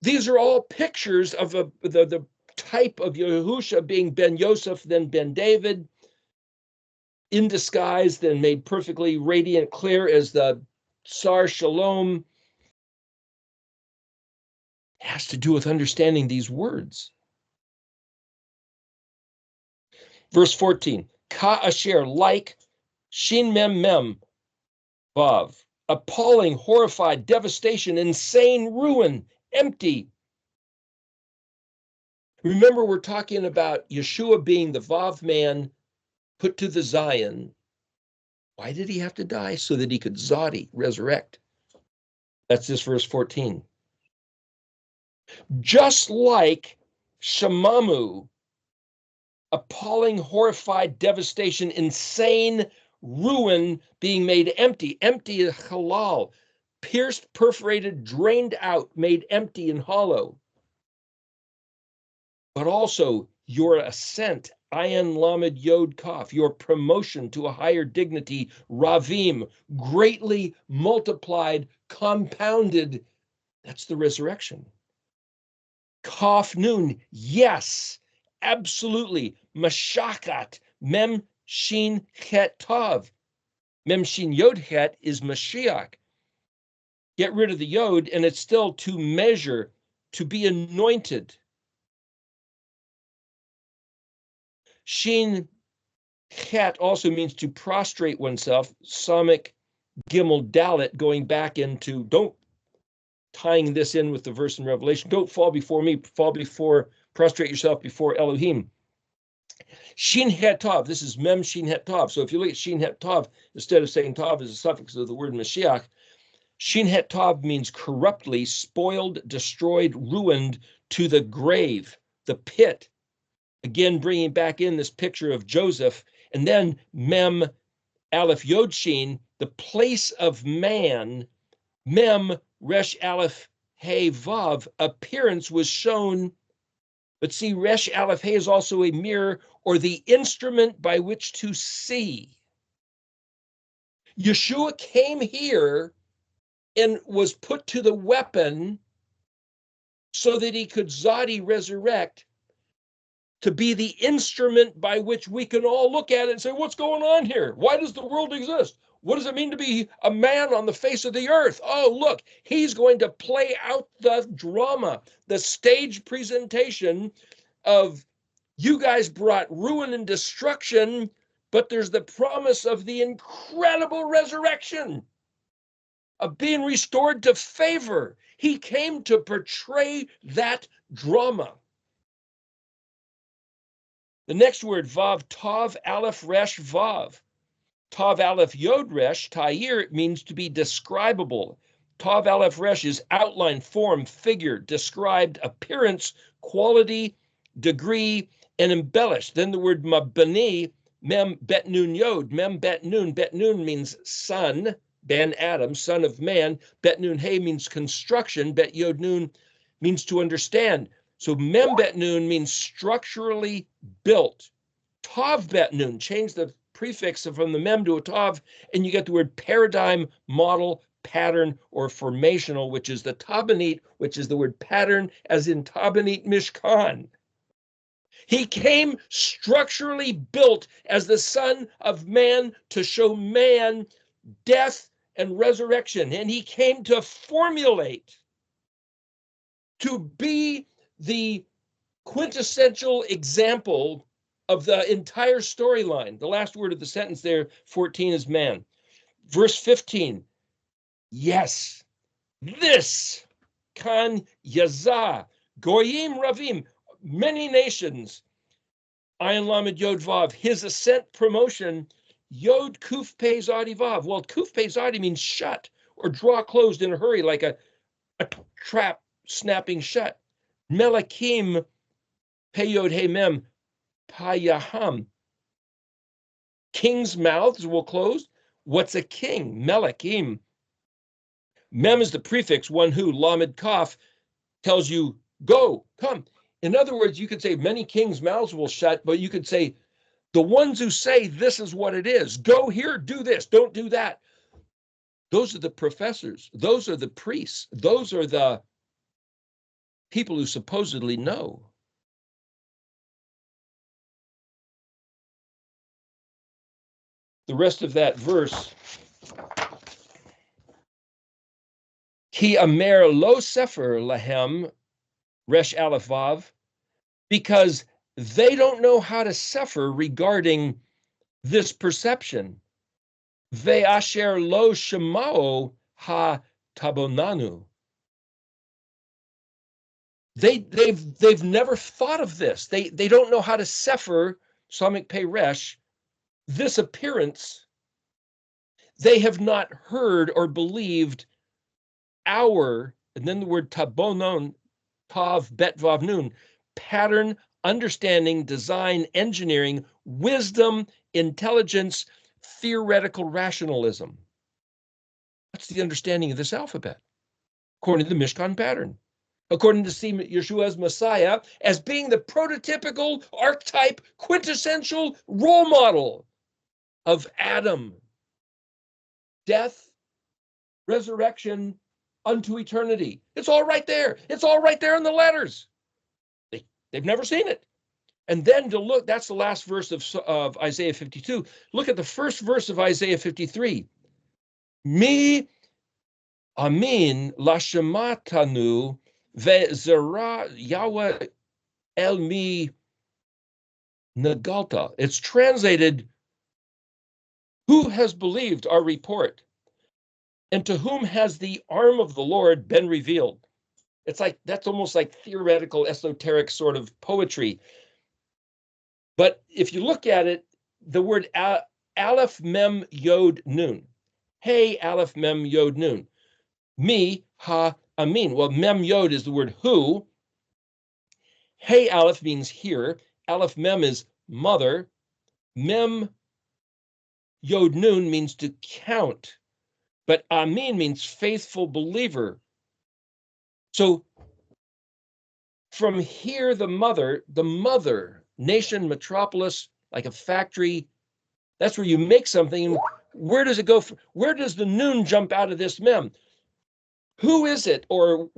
These are all pictures of the type of Yahusha being Ben Yosef, then Ben David, in disguise, then made perfectly radiant clear as the Sar Shalom. It has to do with understanding these words. Verse 14, Ka Asher, like, Shin Mem Mem, Vav, appalling, horrified, devastation, insane, ruin, empty. Remember, we're talking about Yeshua being the Vav man put to the ZAYIN. Why did he have to die? So that he could Zadi, resurrect. That's this verse 14. Just like Shemamu, appalling, horrified, devastation, insane, ruin, being made empty, empty is halal, pierced, perforated, drained out, made empty and hollow. But also your ascent, Ayin Lamed Yod Kaf, your promotion to a higher dignity, Ravim, greatly multiplied, compounded. That's the resurrection. Kaf Nun, yes, absolutely. Mashakat, Mem Shin Het Tav. Mem Shin Yod Het is Mashiach. Get rid of the Yod, and it's still to measure, to be anointed. Shin Het also means to prostrate oneself. Samik Gimel Dalet, going back into, don't tying this in with the verse in Revelation, don't fall before me, prostrate yourself before Elohim. Shin Het Tav, this is Mem Shin Het Tav. So if you look at Shin Het Tav, instead of saying Tav as a suffix of the word Mashiach, Shin Het Tav means corruptly, spoiled, destroyed, ruined, to the grave, the pit. Again, bringing back in this picture of Joseph. And then Mem Aleph Yod Shin, the place of man, Mem Resh Aleph Hey Vav, appearance was shown. But see, Resh Aleph Hey is also a mirror, or the instrument by which to see. Yeshua came here and was put to the weapon so that he could Zadi, resurrect, to be the instrument by which we can all look at it and say, what's going on here? Why does the world exist? What does it mean to be a man on the face of the earth? Oh, look, he's going to play out the drama, the stage presentation of, you guys brought ruin and destruction, but there's the promise of the incredible resurrection, of being restored to favor. He came to portray that drama. The next word, Vav, Tav, Aleph, Resh, Vav. Tav, Aleph, Yod, Resh, Ta'ir, it means to be describable. Tav, Aleph, Resh is outline, form, figure, described, appearance, quality, degree, and embellished. Then the word Mabani, Mem, Bet, Nun, Yod. Mem, Bet, Nun. Bet, Nun means son, Ben Adam, son of man. Bet, Nun, Hey means construction. Bet, Yod, Nun means to understand. So Mem Bet Nun means structurally built. Tav Bet Nun, change the prefix from the Mem to a Tav, and you get the word paradigm, model, pattern, or formational, which is the Tabanit, which is the word pattern, as in Tabanit Mishkan. He came structurally built as the Son of Man to show man death and resurrection, and he came to formulate, to be the quintessential example of the entire storyline. The last word of the sentence there, 14, is man. Verse 15, yes, this, kan yazah, goyim ravim, many nations, Ayin Lamed Yod Vav, his ascent promotion, Yod Kuf Pei Zadi Vav. Well, Kuf Pei Zadi means shut or draw closed in a hurry, like a a trap snapping shut. Melakim peyod he mem payaham. Kings' mouths will close. What's a king? Melakim. Mem is the prefix, one who, lamed kaf, tells you, go, come. In other words, you could say many kings' mouths will shut, but you could say the ones who say this is what it is, go here, do this, don't do that. Those are the professors. Those are the priests. Those are the people who supposedly know. The rest of that verse, Ki amer lo sefer lahem resh aleph vav, because they don't know how to sefer regarding this perception. Ve'asher lo shemao ha tabonanu. They've never thought of this. They don't know how to sefer samik peresh, this appearance. They have not heard or believed our, and then the word tabonon, tav bet vav nun, pattern, understanding, design, engineering, wisdom, intelligence, theoretical rationalism. That's the understanding of this alphabet, according to the Mishkan pattern, according to see Yeshua's Messiah as being the prototypical archetype, quintessential role model of Adam. Death, resurrection, unto eternity. It's all right there. It's all right there in the letters. They've never seen it. And then to look, that's the last verse of Isaiah 52. Look at the first verse of Isaiah 53. Mi amin lashematanu ve'zera Yahweh el mi nagalta. It's translated, who has believed our report? And to whom has the arm of the Lord been revealed? It's like, that's almost like theoretical, esoteric sort of poetry. But if you look at it, the word Aleph Mem Yod Nun. Hey, Aleph Mem Yod Nun. Mi ha amin. Well, Mem Yod is the word who. Hey, Aleph means here. Aleph Mem is mother. Mem Yod Nun means to count. But amin means faithful believer. So from here, the mother, nation, metropolis, like a factory, that's where you make something. Where does it go? Where does the noon jump out of this mem? Who is it, or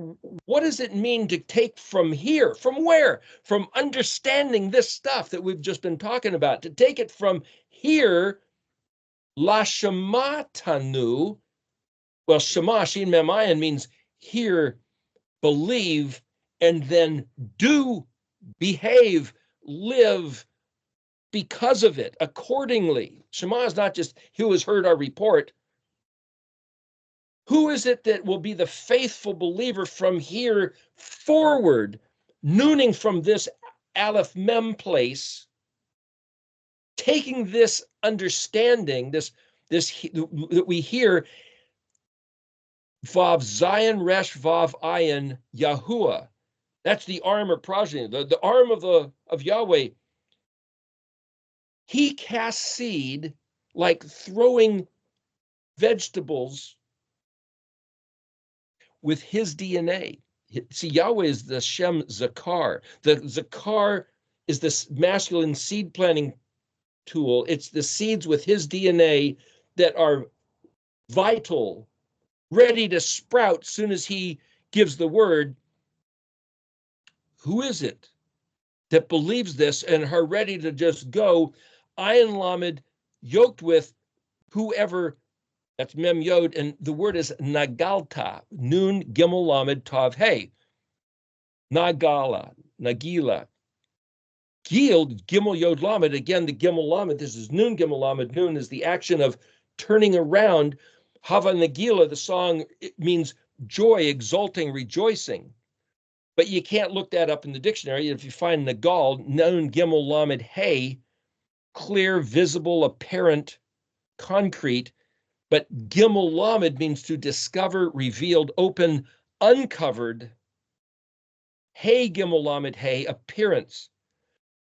what does it mean to take from here? From where? From understanding this stuff that we've just been talking about, to take it from here, la shematanu. Well, shema, shin mem ayin means hear, believe, and then do, behave, live because of it, accordingly. Shema is not just who has heard our report. Who is it that will be the faithful believer from here forward, nooning from this Aleph Mem place, taking this understanding, this that we hear, Vav Zayin Resh Vav Ayin Yahuwah. That's the arm or progeny, the arm of Yahweh. He casts seed like throwing vegetables with his DNA. See, Yahweh is the Shem Zakar. The Zakar is this masculine seed planting tool. It's the seeds with his DNA that are vital, ready to sprout as soon as he gives the word. Who is it that believes this and are ready to just go, Ayin Lamed, yoked with whoever? That's Mem Yod, and the word is Nagalta, Nun Gimel Lamed Tav Hey. Nagala, Nagila. Gil, Gimel Yod Lamed, again, the Gimel Lamed, this is Nun Gimel Lamed. Nun is the action of turning around. Hava Nagila, the song, it means joy, exulting, rejoicing. But you can't look that up in the dictionary. If you find Nagal, Nun Gimel Lamed Hey, clear, visible, apparent, concrete. But Gimel Lamed means to discover, revealed, open, uncovered, Hey Gimel Lamed Hey, appearance.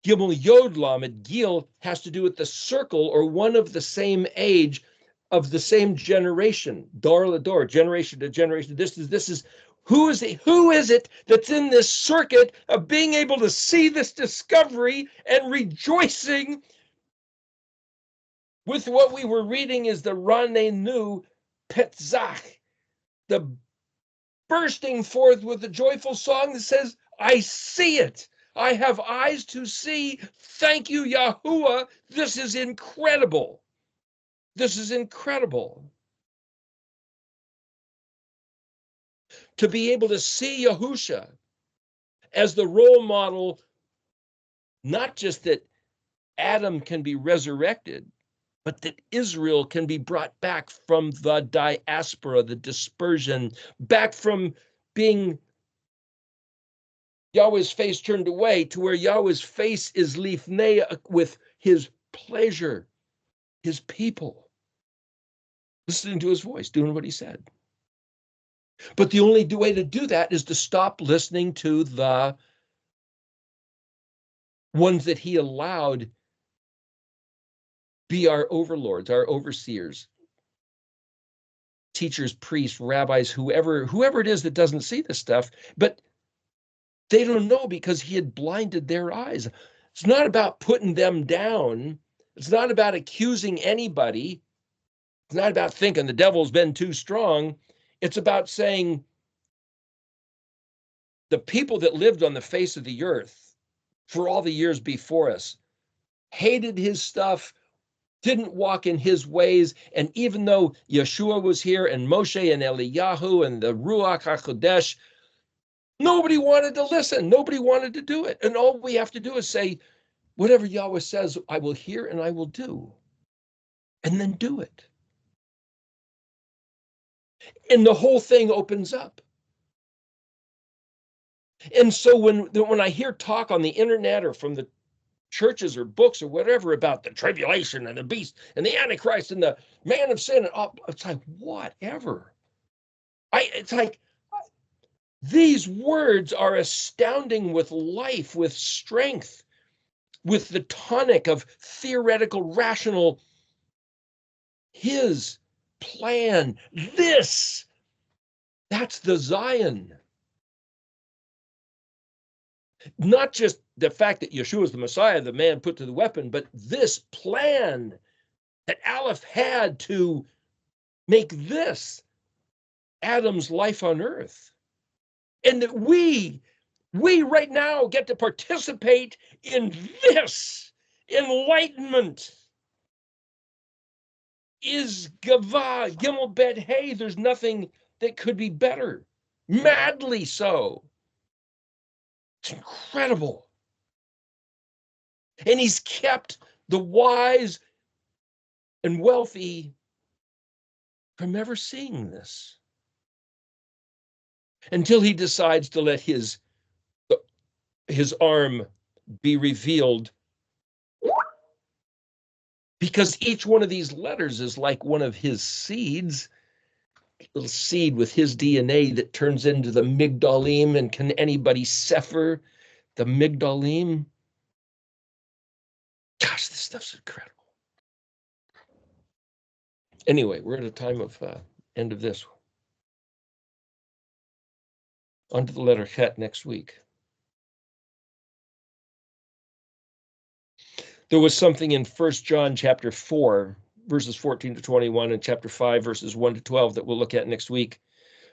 Gimel Yod Lamed Gil has to do with the circle or one of the same age of the same generation, Dor Lador, generation to generation. This is who is it that's in this circuit of being able to see this discovery and rejoicing with what we were reading is the Ranenu Petzach, the bursting forth with a joyful song that says, I see it. I have eyes to see. Thank you, Yahuwah. This is incredible. This is incredible. To be able to see Yahusha as the role model, not just that Adam can be resurrected, but that Israel can be brought back from the diaspora, the dispersion, back from being Yahweh's face turned away to where Yahweh's face is lifnei with his pleasure, his people, listening to his voice, doing what he said. But the only way to do that is to stop listening to the ones that he allowed be our overlords, our overseers, teachers, priests, rabbis, whoever it is that doesn't see this stuff, but they don't know because he had blinded their eyes. It's not about putting them down. It's not about accusing anybody. It's not about thinking the devil's been too strong. It's about saying the people that lived on the face of the earth for all the years before us hated his stuff, didn't walk in his ways. And even though Yeshua was here and Moshe and Eliyahu and the Ruach HaKodesh, nobody wanted to listen. Nobody wanted to do it. And all we have to do is say, whatever Yahweh says, I will hear and I will do. And then do it. And the whole thing opens up. And so when I hear talk on the internet or from the churches or books or whatever about the tribulation and the beast and the Antichrist and the man of sin, it's like, whatever. It's like, these words are astounding with life, with strength, with the tonic of theoretical, rational, his plan. That's the ZAYIN. Not just the fact that Yeshua is the Messiah, the man put to the weapon, but this plan that Aleph had to make this Adam's life on earth. And that we right now get to participate in this enlightenment. Is Gavah, Gimel Bet Hey, there's nothing that could be better. Madly so. It's incredible. And he's kept the wise and wealthy from ever seeing this until he decides to let his arm be revealed, because each one of these letters is like one of his seeds, a little seed with his DNA that turns into the Migdalim. And can anybody sefer the Migdalim? Gosh, this stuff's incredible. Anyway, we're at a time of end of this. On to the letter Chet next week. There was something in 1 John chapter 4, verses 14 to 21, and chapter 5, verses 1 to 12 that we'll look at next week,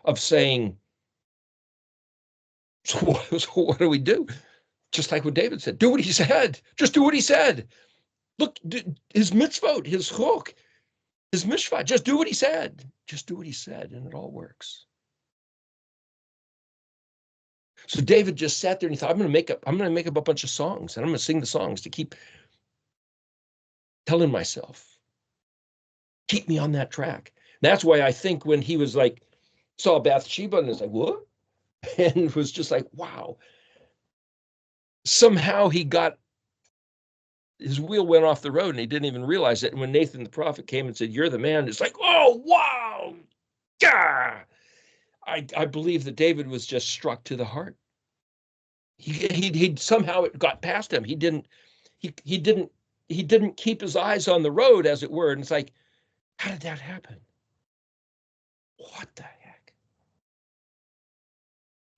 of saying, so what do we do? Just like what David said, do what he said. Just do what he said. Look, his mitzvot, his chok, his mishvat, just do what he said. Just do what he said, and it all works. So David just sat there and he thought, I'm going to make up a bunch of songs, and I'm going to sing the songs to keep telling myself, keep me on that track. That's why I think when he was like, saw Bathsheba and was like, what? And was just like, wow. Somehow his wheel went off the road and he didn't even realize it. And when Nathan the prophet came and said, you're the man, it's like, oh, wow. Yeah. I believe that David was just struck to the heart. He somehow it got past him. He didn't keep his eyes on the road, as it were. And it's like, how did that happen? What the heck?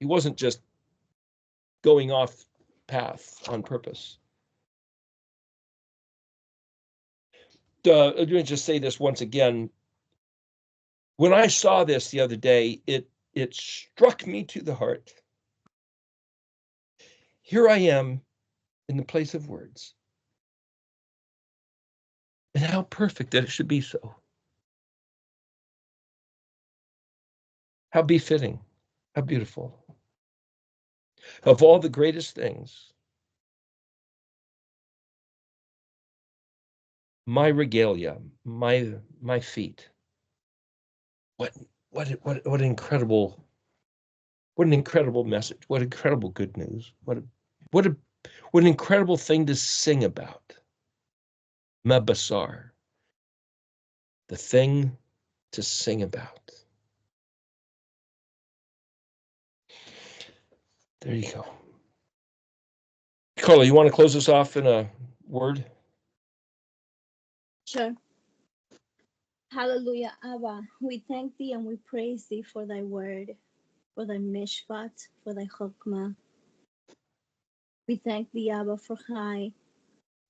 He wasn't just going off path on purpose. Let me just say this once again. When I saw this the other day, it struck me to the heart. Here I am in the place of words. And how perfect that it should be so. How befitting, how beautiful. Of all the greatest things, my regalia, my feet. What an incredible message. What incredible good news. What an incredible thing to sing about. Mabasar. The thing to sing about. There you go. Carla, you want to close us off in a word? Sure. Hallelujah, Abba. We thank thee and we praise thee for thy word, for thy mishpat, for thy chokmah. We thank thee, Abba, for Chai,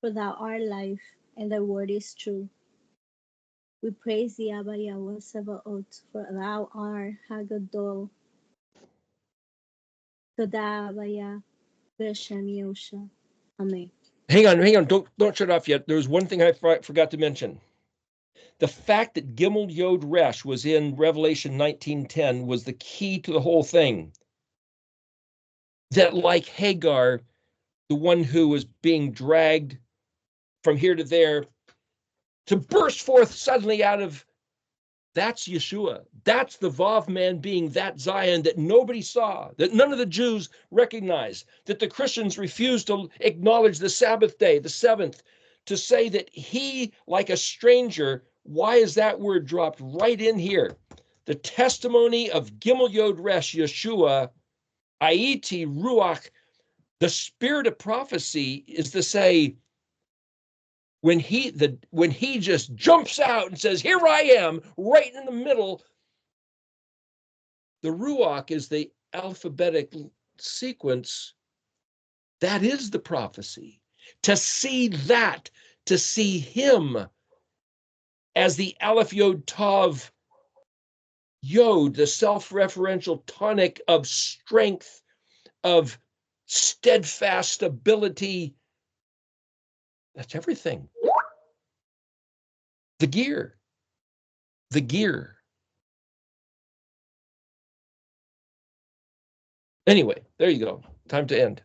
for thou art life, and thy word is true. We praise thee, Abba Yahweh Sebaot, for thou art Hagadol. Toda Abba Yah, B'Shem Yosha. Amen. Hang on, don't shut off yet. There's one thing I forgot to mention. The fact that Gimel Yod Resh was in Revelation 19:10 was the key to the whole thing. That, like Hagar, the one who was being dragged from here to there, to burst forth suddenly out of, that's Yeshua. That's the Vav man being that Zion that nobody saw, that none of the Jews recognized, that the Christians refused to acknowledge the Sabbath day, the seventh, to say that he, like a stranger. Why is that word dropped right in here? The testimony of Gimel Yod Resh, Yeshua, Aiti Ruach, the spirit of prophecy, is to say, when he just jumps out and says, here I am, right in the middle, the Ruach is the alphabetic sequence. That is the prophecy. To see that, to see him as the ALEF-TAV Yod, the self-referential tonic of strength, of steadfast stability. That's everything. The gear. Anyway, there you go. Time to end.